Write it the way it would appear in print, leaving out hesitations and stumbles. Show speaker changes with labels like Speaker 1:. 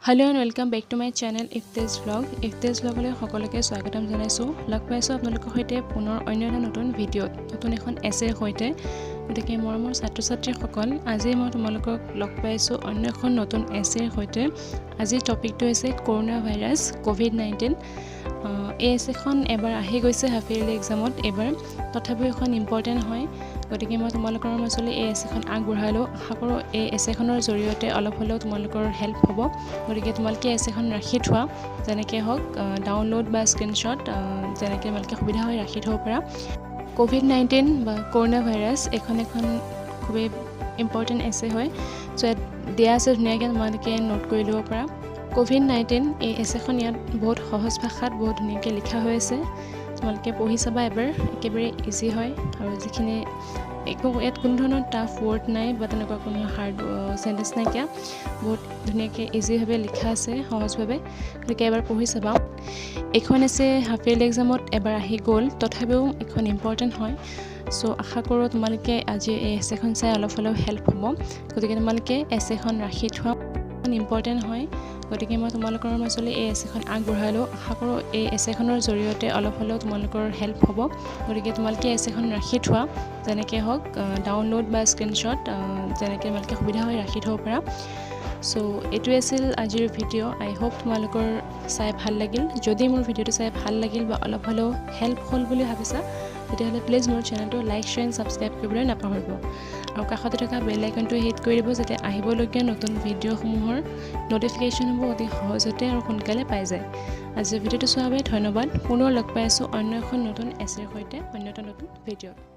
Speaker 1: Hello and welcome back to my channel Eftesvlog. Eftesvlog le সকলোকে স্বাগতম জনাইছো। লগ পাইছো আপোনালোকৰ হৈতে পুনৰ অন্য এটা নতুন ভিডিঅ', নতুন এখন এছে হৈতে। গতিকে মৰমৰ ছাত্ৰ-ছাত্ৰীসকল, আজি মই তোমালোকক লগ পাইছো অন্য এখন নতুন এছেৰ হৈতে। আজি টপিকটো হৈছে কৰোনা ভাইৰাছ COVID-19। এই এছেখন এবাৰ আহি গৈছে হাফ ইয়াৰলি এক্সামত এবাৰ, তথাপিও এখন ইম্পৰ্টেণ্ট হয়। গতিকে মই তোমালোকৰ মাজলৈ এই এছেখন আগবঢ়ালোঁ। আশা কৰোঁ এই এছেখনৰ জৰিয়তে অলপ হ'লেও তোমালোকৰ হেল্প হ'ব। গতিকে তোমালোকে এছেখন ৰাখি থোৱা, যেনেকৈ হওক ডাউনলোড বা স্ক্ৰীনশ্বট, যেনেকৈ তোমালোকে সুবিধা হয় ৰাখি থ'ব পাৰা। COVID-19 বা কৰোনা ভাইৰাছ এখন খুবেই ইম্পৰ্টেণ্ট এছে হয়। চ' ইয়াত দিয়া আছে, ধুনীয়াকৈ তোমালোকে নোট কৰি ল'ব পাৰা। COVID-19 এই এছেখন ইয়াত বহুত সহজ ভাষাত বহুত ধুনীয়াকৈ লিখা হৈ আছে। তোমালোকে পঢ়ি চাবা এবাৰ, একেবাৰে ইজি হয়। আৰু যিখিনি ইয়াত কোনো ধৰণৰ টাফ ৱৰ্ড নাই বা তেনেকুৱা কোনো হাৰ্ড চেণ্টেঞ্চ নাইকিয়া, বহুত ধুনীয়াকৈ ইজিভাৱে লিখা আছে, সহজভাৱে। গতিকে এবাৰ পঢ়ি চাবা। এইখন এছে হাফ ইয়াৰলি এক্সামত এবাৰ আহি গ'ল, তথাপিও এইখন ইম্পৰ্টেণ্ট হয়। চ' আশা কৰোঁ তোমালোকে আজি এই এছেখন চাই অলপ হ'লেও হেল্প হ'ব। গতিকে তোমালোকে এছেখন ৰাখি থোৱা, ইম্পৰ্টেণ্ট হয়। গতিকে মই তোমালোকৰ মাজলৈ এই এছেখন আগবঢ়ালোঁ। আশা কৰোঁ এই এছেখনৰ জৰিয়তে অলপ হ'লেও তোমালোকৰ হেল্প হ'ব। গতিকে তোমালোকে এছেখন ৰাখি থোৱা, যেনেকৈ হওক ডাউনলোড বা স্ক্ৰীনশ্বট, যেনেকৈ তোমালোকে সুবিধা হয় ৰাখি থ'ব পাৰা। চ' এইটোৱে আছিল আজিৰ ভিডিঅ'। আই হোপ তোমালোকৰ চাই ভাল লাগিল। যদি মোৰ ভিডিঅ'টো চাই ভাল লাগিল বা অলপ হ'লেও হেল্প হ'ল বুলি ভাবিছা, তেতিয়াহ'লে প্লিজ মোৰ চেনেলটো লাইক, শ্বেয়াৰ, ছাবস্ক্ৰাইব কৰিবলৈ নাপাহৰিব। আৰু কাষতে থকা বেল আইকনটো হিট কৰি দিব, যাতে আহিবলগীয়া নতুন ভিডিঅ'সমূহৰ ন'টিফিকেশ্যনসমূহ অতি সহজতে আৰু সোনকালে পাই যায়। আজিৰ ভিডিঅ'টো চোৱাৰ বাবে ধন্যবাদ। পুনৰ লগ পাই আছোঁ অন্য এখন নতুন এছেৰ সৈতে, অন্য এটা নতুন ভিডিঅ'ত।